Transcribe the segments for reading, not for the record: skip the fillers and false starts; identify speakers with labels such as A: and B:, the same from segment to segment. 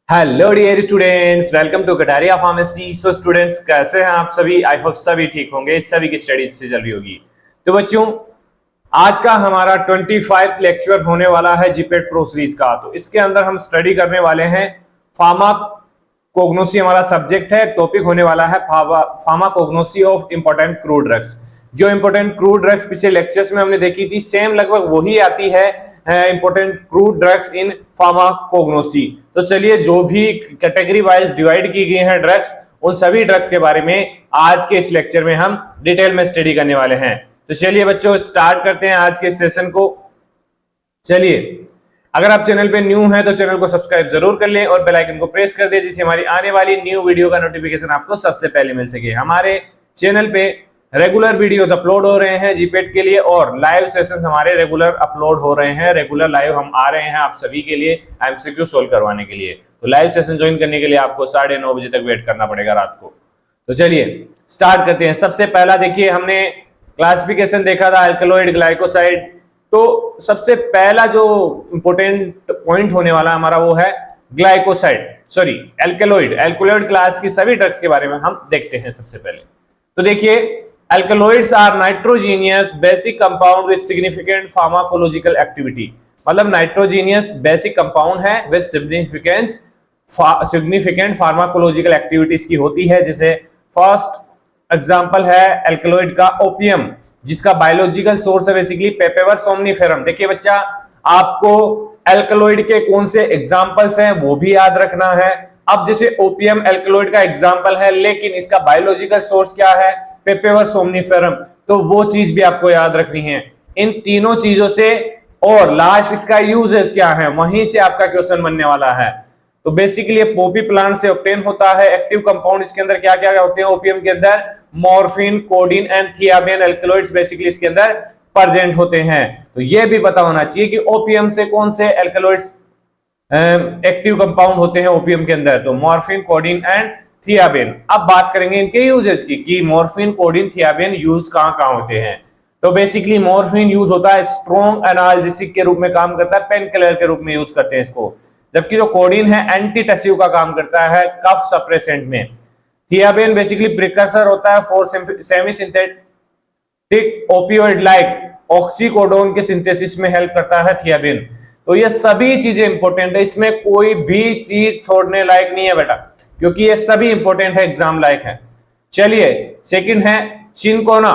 A: Hello dear students, welcome to Kataria pharmacy. So students, कैसे हैं आप सभी? आई होप सभी ठीक होंगे, सभी की स्टडी अच्छी चल रही होगी। तो बच्चों, आज का हमारा 25 लेक्चर होने वाला है जीपेट प्रो सीरीज का। तो इसके अंदर हम स्टडी करने वाले हैं फार्माकोग्नोसी। हमारा सब्जेक्ट है, टॉपिक होने वाला है pharmacognosy of important crude drugs. जो इंपॉर्टेंट क्रूड ड्रग्स पिछले लेक्चर्स में हमने देखी थी, सेम लगभग वही आती है important crude drugs in pharmacognosy. तो चलिए, जो भी कैटेगरी वाइज डिवाइड की गई हैं ड्रग्स, उन सभी ड्रग्स के बारे में आज के इस लेक्चर में हम डिटेल में स्टडी करने वाले हैं। तो चलिए बच्चों, स्टार्ट करते हैं आज के इस सेशन को। चलिए, अगर आप चैनल पे न्यू हैं तो चैनल को सब्सक्राइब जरूर कर लें और बेल आइकन को प्रेस कर दें, जिससे हमारी आने वाली न्यू वीडियो का नोटिफिकेशन आपको सबसे पहले मिल सके। हमारे चैनल पे रेगुलर वीडियोस अपलोड हो रहे हैं जीपेट के लिए, और लाइव सेशंस हमारे रेगुलर अपलोड हो रहे हैं। रेगुलर लाइव हम आ रहे हैं आप सभी के लिए एमसीक्यू सोल्व करवाने के लिए। तो लाइव सेशन ज्वाइन करने के लिए आपको 9:30 बजे तक वेट करना पड़ेगा रात को। तो चलिए स्टार्ट करते हैं। सबसे पहला देखिए, हमने क्लासिफिकेशन देखा था अल्कलॉइड ग्लाइकोसाइड। तो सबसे पहला जो इंपोर्टेंट पॉइंट होने वाला हमारा वो है एल्कलॉइड क्लास की सभी ड्रग्स के बारे में हम देखते हैं सबसे पहले। तो देखिए, alkaloids are nitrogenous basic compound with significant pharmacological activity. मतलब नाइट्रोजीनियस बेसिक कंपाउंड है विद सिग्निफिकेंट फार्माकोलॉजिकल एक्टिविटीज की होती है। जैसे फर्स्ट एग्जांपल है अल्कलॉइड का ओपियम, जिसका बायोलॉजिकल सोर्स है बेसिकली पेपेवर सोमनिफेरम। देखिए बच्चा, आपको अल्कलॉइड के कौन से एग्जांपल्स हैं वो भी याद रखना है। अब जैसे ओपियम अल्कलॉइड का एग्जांपल है, लेकिन इसका बायोलॉजिकल सोर्स क्या है? पेपेवर सोमनिफेरम। तो वो चीज भी आपको याद रखनी है। इन तीनों चीजों से, और लास्ट इसका यूजेस क्या है, वहीं से आपका क्वेश्चन बनने वाला है। तो बेसिकली पोपी प्लांट से ऑब्टेन होता है। एक्टिव कंपाउंड इसके अंदर क्या क्या होते हैं ओपियम के अंदर? Morphine, codeine and thebaine alkaloids basically इसके अंदर प्रेजेंट होते हैं। तो ये भी पता होना चाहिए कि ओपियम से कौन से अल्कलॉइड्स एक्टिव कंपाउंड होते हैं ओपियम के अंदर। तो मॉर्फिन, कोडीन एंड थियाबिन। अब बात करेंगे इनके यूजेज की कि मॉर्फिन, कोडीन, थियाबिन यूज कहां होते हैं। तो बेसिकली मॉर्फिन यूज होता है स्ट्रॉन्ग एनाल्जेसिक के रूप में काम करता है, पेन किलर के रूप में यूज करते हैं इसको। जबकि जो कोडीन है एंटीटसिव का काम करता है कफ सप्रेसेंट में। थियाबिन बेसिकली प्रिकर्सर होता है for semi synthetic opioid like oxycodone के सिंथेसिस में हेल्प करता है थियाबिन। तो ये सभी चीजें इंपॉर्टेंट है, इसमें कोई भी चीज छोड़ने लायक नहीं है बेटा, क्योंकि ये सभी इंपॉर्टेंट है, एग्जाम लायक है। चलिए, सेकंड है चिनकोना।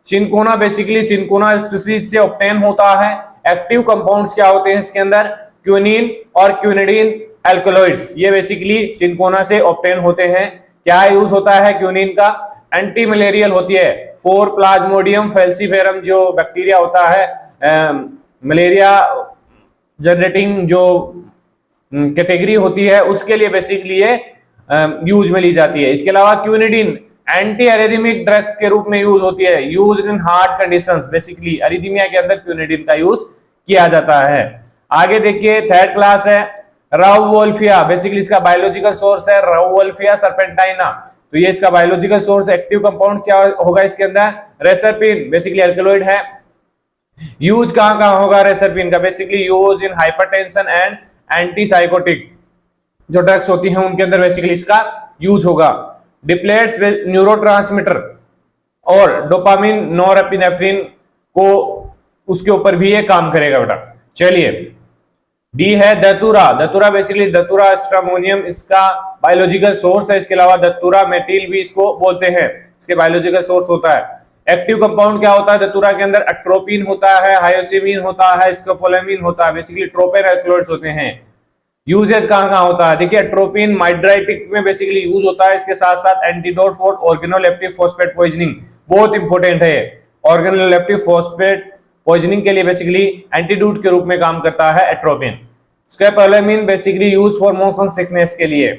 A: चिनकोना बेसिकली चिनकोना स्पीसीज से ऑब्टेन होता है। एक्टिव कंपाउंड्स क्या होते हैं इसके अंदर? क्विनिन और क्विनिडीन अल्कलॉइड्स। ये बेसिकली चिनकोना से ऑब्टेन होते हैं। क्या यूज होता है क्विनिन का? एंटी मलेरियल होती है फॉर प्लाज्मोडियम फैल्सीफेरम, जो बैक्टीरिया होता है मलेरिया जनरेटिंग जो कैटेगरी होती है, उसके लिए बेसिकली ये यूज में ली जाती है। इसके अलावा क्विनिडीन एंटी एरिथमिक ड्रग्स के रूप में यूज होती है, use in heart conditions. Basically arrhythmia के अंदर क्विनिडीन का यूज किया जाता है। आगे देखिए, थर्ड क्लास है राउवोल्फिया। बेसिकली इसका बायोलॉजिकल सोर्स है राउवोल्फिया सर्पेंटाइना। तो ये इसका बायोलॉजिकल सोर्स, एक्टिव कंपाउंड क्या होगा इसके अंदर? रेसरपिन, बेसिकली अल्कलॉइड है। यूज कहां होगा रेसरपिन का? Basically use in hypertension and antipsychotic जो ड्रग्स होती हैं उनके अंदर बेसिकली इसका यूज होगा। डिप्लेट्स न्यूरोट्रांसमीटर और डोपामिन, नॉरएपिनेफ्रिन को उसके ऊपर भी ये काम करेगा बेटा। चलिए, डी है दतूरा। दतूरा बेसिकली दतूरा स्ट्रामोनियम इसका बायोलॉजिकल सोर्स है। इसके अलावा दतूरा मेटिल भी इसको बोलते हैं, इसके बायोलॉजिकल सोर्स होता है। एक्टिव कंपाउंड क्या होता है दतूरा के अंदर? एट्रोपिन होता है, हायोसिमिन होता है, स्कोपोलामिन होता है। बेसिकली ट्रोपेन अल्कलॉइड्स होते हैं। यूजेस कहां होता है? देखिए, एट्रोपिन माइड्राइटिक में बेसिकली यूज होता है। इसके साथ साथ antidote for organoleptic phosphate poisoning, बहुत इंपॉर्टेंट है। ऑर्गेनोलेप्टिक फॉस्फेट पॉइजनिंग के लिए बेसिकली एंटीडोट के रूप में काम करता है atropine. स्कोपोलामिन basically use for motion sickness के लिए।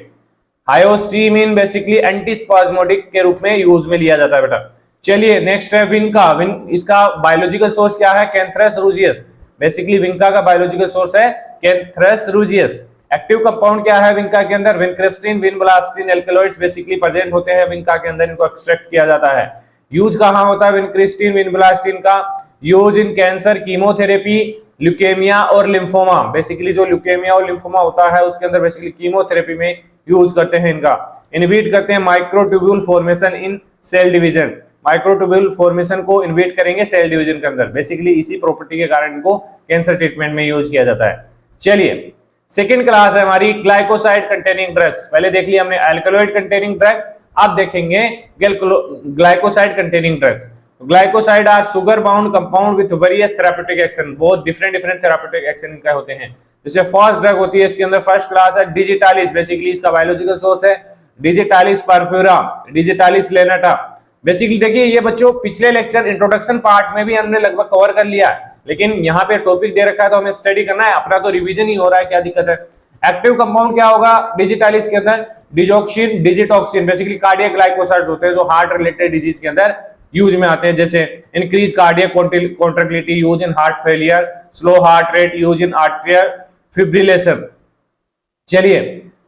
A: हायोसिमिन बेसिकली एंटीस्पाज्मोडिक के रूप में यूज में लिया जाता है बेटा। चलिए, नेक्स्ट है विनका। इसका बायोलॉजिकल सोर्स क्या है? कैंथ्रस रूजियस। बेसिकली विनका का बायोलॉजिकल सोर्स है कैंथ्रस रूजियस। एक्टिव कंपाउंड क्या है विनका के अंदर? Vincristine, vinblastine alkaloids basically present होते हैं विनका के अंदर, इनको एक्सट्रैक्ट किया जाता है। यूज कहां होता है विनक्रिस्टिन, विनब्लास्टिन का? Use in cancer, chemotherapy, leukaemia और लिम्फोमा, बेसिकली जो ल्यूकेमिया और लिम्फोमा होता है उसके अंदर बेसिकली कीमोथेरेपी में यूज करते हैं इनका। इनहिबिट करते हैं microtubule formation in cell division, microtubule formation को इनहिबिट करेंगे सेल डिवीजन के अंदर, बेसिकली इसी प्रॉपर्टी के कारण इनको कैंसर ट्रीटमेंट में यूज किया जाता है। चलिए सेकेंड क्लास है हमारी ग्लाइकोसाइड कंटेनिंग ड्रग्स। पहले देख लिया हमने अल्कलॉइड कंटेनिंग ड्रग, अब देखेंगे glycoside containing drugs. Glycoside are sugar bound compound with various therapeutic action, बहुत डिफरेंट थेराप्यूटिक एक्शन इनका होते हैं। जैसे फर्स्ट ड्रग होती है इसके अंदर, फर्स्ट क्लास है डिजिटालिस, बेसिकली इसका बायोलॉजिकल सोर्स है डिजिटालिस परफ्यूरा, डिजिटालिस लेनाटा। बेसिकली देखिए ये बच्चों पिछले लेक्चर इंट्रोडक्शन पार्ट में भी हमने लगभग कवर कर लिया है, लेकिन यहाँ पे टॉपिक दे रखा है तो हमें स्टडी करना है, अपना तो रिवीजन ही हो रहा है, क्या दिक्कत है। एक्टिव कंपाउंड क्या होगा डिजिटालिस के अंदर, digoxin, digitoxin, basically cardiac glycosides होते हैं जो हार्ट रिलेटेड डिजीज के अंदर यूज में आते हैं, जैसे increase cardiac contractility, use in heart failure, slow heart rate, use in atrial fibrillation. चलिए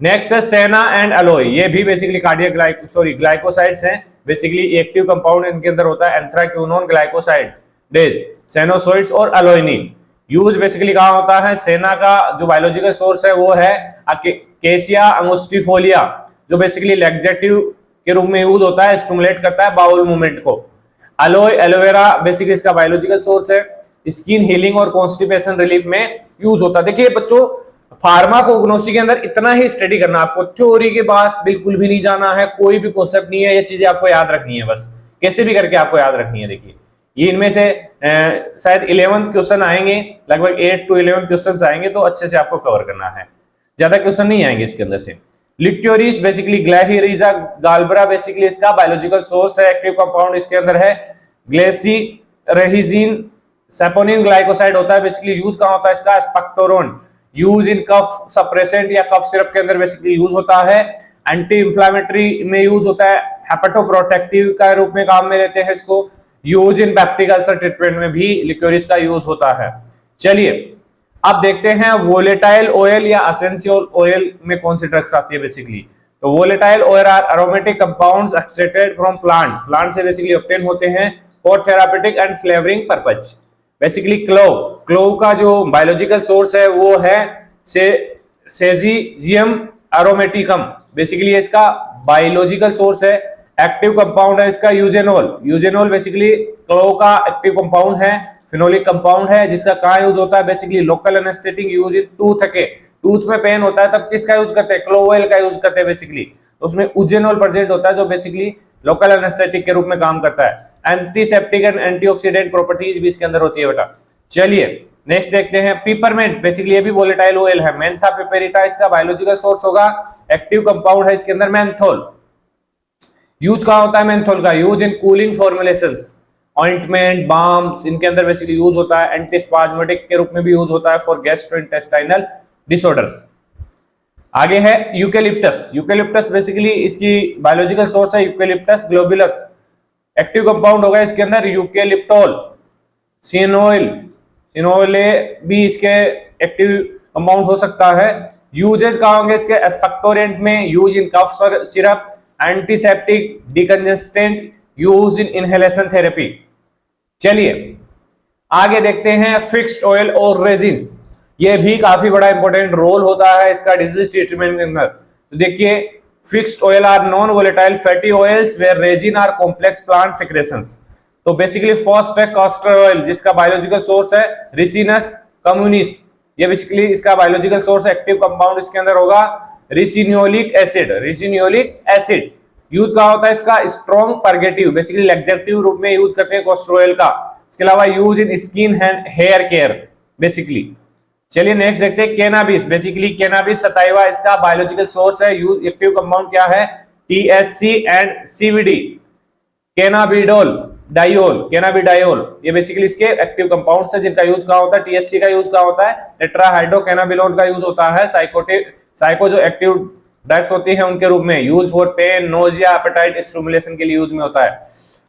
A: नेक्स्ट है सेना एंड अलोय, ये भी बेसिकली कार्डियक ग्लाइकोसाइड्स हैं, बेसिकली एक्टिव कंपाउंड इनके अंदर होता है एंथ्राक्विनोन ग्लाइकोसाइड डेज, सेनोसोइड्स और अलोइनिन। यूज बेसिकली कहां होता है, सेना का जो बायोलॉजिकल सोर्स है वो है केसिया अंगुस्टिफोलिया, जो बेसिकली लैक्सेटिव के रूप में यूज होता है, स्टिमुलेट करता है बाउल मूवमेंट को। अलोय एलोवेरा बेसिकली इसका बायोलॉजिकल सोर्स है, स्किन हीलिंग और कॉन्स्टिपेशन रिलीफ में यूज होता है। देखिए बच्चों फार्माकोग्नोसी के अंदर इतना ही स्टडी करना, आपको थ्योरी के पास बिल्कुल भी नहीं जाना है, कोई भी कॉन्सेप्ट नहीं है, ये चीजें आपको याद रखनी है, बस कैसे भी करके आपको याद रखनी है। देखिए ये इनमें से शायद 11 क्वेश्चन आएंगे, लगभग 8 to 11 क्वेश्चन आएंगे, तो अच्छे से आपको कवर करना है, ज्यादा क्वेश्चन नहीं आएंगे इसके अंदर से। लिक्योरिस बेसिकली ग्लाइरिजा गाल्बरा, बेसिकली इसका बायोलॉजिकल सोर्स है, एक्टिव कंपाउंड इसके अंदर है ग्लेसिरेहिजिन, सैपोनिन ग्लाइकोसाइड होता है, बेसिकली यूज कहां होता है इसका, स्पेक्टोरोन, यूज इन कफ सप्रेसेंट या कफ सिरप के अंदर बेसिकली यूज होता है, एंटी इंफ्लेमेटरी में यूज होता है, हेपेटोप्रोटेक्टिव का रूप में काम में लेते हैं इसको, use in peptic ulcer treatment में भी लिक्योरिस का यूज होता है। चलिए अब देखते हैं वोलेटाइल ऑयल या एसेंशियल ऑयल में कौन सी ड्रग्स आती है बेसिकली। तो volatile oil are aromatic compounds extracted from plant से बेसिकली ऑब्टेन होते हैं for therapeutic and flavouring purpose. Basically clove का जो बायोलॉजिकल सोर्स है वो है सेजिजियम एरोमेटिकम, बेसिकली इसका बायोलॉजिकल सोर्स है। एक्टिव कंपाउंड है इसका यूजेनोल बेसिकली क्लोव का एक्टिव कंपाउंड है, फिनोलिक कंपाउंड है, जिसका कहां यूज होता है basically local anaesthetic, use in tooth में पेन होता है तब किसका यूज करते हैं, क्लोव ऑयल का यूज करते हैं बेसिकली, तो उसमें यूजेनोल प्रेजेंट होता है जो बेसिकली लोकल एनेस्थेटिक के रूप में काम करता है। एंटीसेप्टिक एंड एंटीऑक्सीडेंट प्रॉपर्टीज भी इसके अंदर होती है बेटा। चलिए नेक्स्ट देखते हैं पिपरमेंट, बेसिकली ये भी वोलेटाइल ऑयल है। मेंथा पिपेरिटा इसका बायोलॉजिकल सोर्स होगा, एक्टिव कंपाउंड है इसके अंदर मेंथोल। यूज कहां होता है मेंथोल का, use in cooling formulations, ointment, balms, इनके अंदर बेसिकली यूज होता है। एंटीस्पाज्मेटिक के रूप में भी यूज होता है फॉर गैस्ट्रोइंटेस्टाइनल डिसऑर्डर्स। आगे है यूकेलिप्टस बेसिकली इसकी बायोलॉजिकल सोर्स है यूकेलिप्टस ग्लोबुलस, एक्टिव कंपाउंड होगा इसके अंदर यूकेलिप्टोल। सिनोले भी इसके एक्टिव कंपाउंड हो सकता है। यूजेस कहां होंगे इसके, एक्सपेक्टोरेंट में, use in cough syrup, antiseptic, decongestant, use in inhalation therapy. चलिए आगे देखते हैं फिक्स्ड ऑयल और रेजिन्स, ये भी काफी बड़ा इंपॉर्टेंट रोल होता है इसका डिजीज ट्रीटमेंट के अंदर। तो देखिए fixed oil are non volatile fatty oils where resin are complex plant secretions. तो बेसिकली फर्स्ट है कास्टर ऑयल, जिसका बायोलॉजिकल सोर्स है रिसिनस कम्युनिस, ये बेसिकली इसका बायोलॉजिकल सोर्स है, एक्टिव कंपाउंड इसके अंदर होगा रिसिनियोलिक एसिड। यूज कहां होता है इसका, स्ट्रॉन्ग परगेटिव, बेसिकली लैक्सेटिव रूप में यूज करते हैं कास्टर ऑयल का। इसके अलावा use in skin and hair care basically. चलिए नेक्स्ट देखते हैं कैनाबिस, बेसिकली कैनाबिस सटाइवा इसका बायोलॉजिकल सोर्स है, यूज एक्टिव कंपाउंड क्या है, टीएचसी एंड सीवीडी। कैनाबिडाइल, ये बेसिकली इसके एक्टिव कंपाउंड्स है जिनका यूज कहां होता है, टीएचसी का यूज कहां होता है, टेट्राहाइड्रोकैनाबिनोल का यूज होता है साइको जो एक्टिव ड्रग्स होती हैं उनके रूप में, use for pain, nausea, appetite stimulation के लिए यूज में होता है।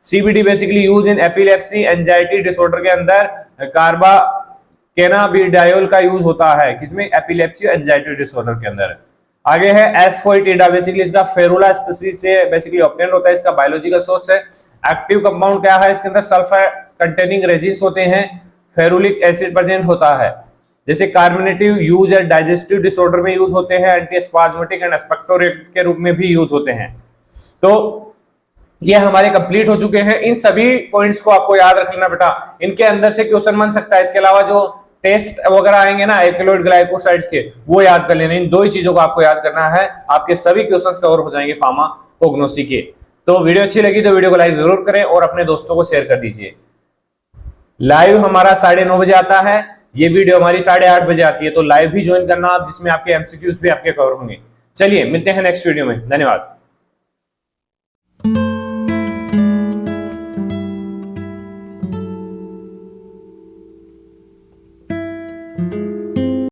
A: CBD basically use in epilepsy, anxiety disorder के अंदर कैनाबिडाइल का यूज होता है, किसमें, एपिलेप्सी और एंजाइटी डिसऑर्डर के अंदर। आगे है एस्फोइटिडा, बेसिकली इसका फेरुला स्पीसीज से बेसिकली ऑब्टेन होता है, इसका बायोलॉजिकल सोर्स है। एक्टिव कंपाउंड क्या है इसके अंदर, सल्फर कंटेनिंग रेजिन्स होते हैं, फेरुलिक एसिड प्रेजेंट होता है। जैसे कार्बोनेटिव यूज है डाइजेस्टिव डिसऑर्डर में यूज होते हैं, एंटी स्पाज्मेटिक एंड एक्सपेक्टोरेट के रूप में भी यूज होते हैं। तो ये हमारे कंप्लीट हो चुके हैं। इन सभी पॉइंट्स को आपको याद रखना बेटा, इनके अंदर से क्वेश्चन बन सकता है। इसके अलावा जो टेस्ट वगैरह आएंगे ना एल्कलॉइड ग्लाइकोसाइड्स के, वो याद कर लेना। इन दो ही चीजों को आपको याद करना है, आपके सभी क्वेश्चंस कवर हो जाएंगे फार्माकोग्नोसी के। तो वीडियो अच्छी लगी तो वीडियो को लाइक जरूर करें और अपने दोस्तों को शेयर कर दीजिए। लाइव हमारा 9:30 बजे आता है, ये वीडियो हमारी 8:30 बजे आती है, तो लाइव भी ज्वाइन करना आप, जिसमें आपके एमसीक्यूज भी आपके कवर होंगे। चलिए मिलते हैं नेक्स्ट वीडियो में, धन्यवाद।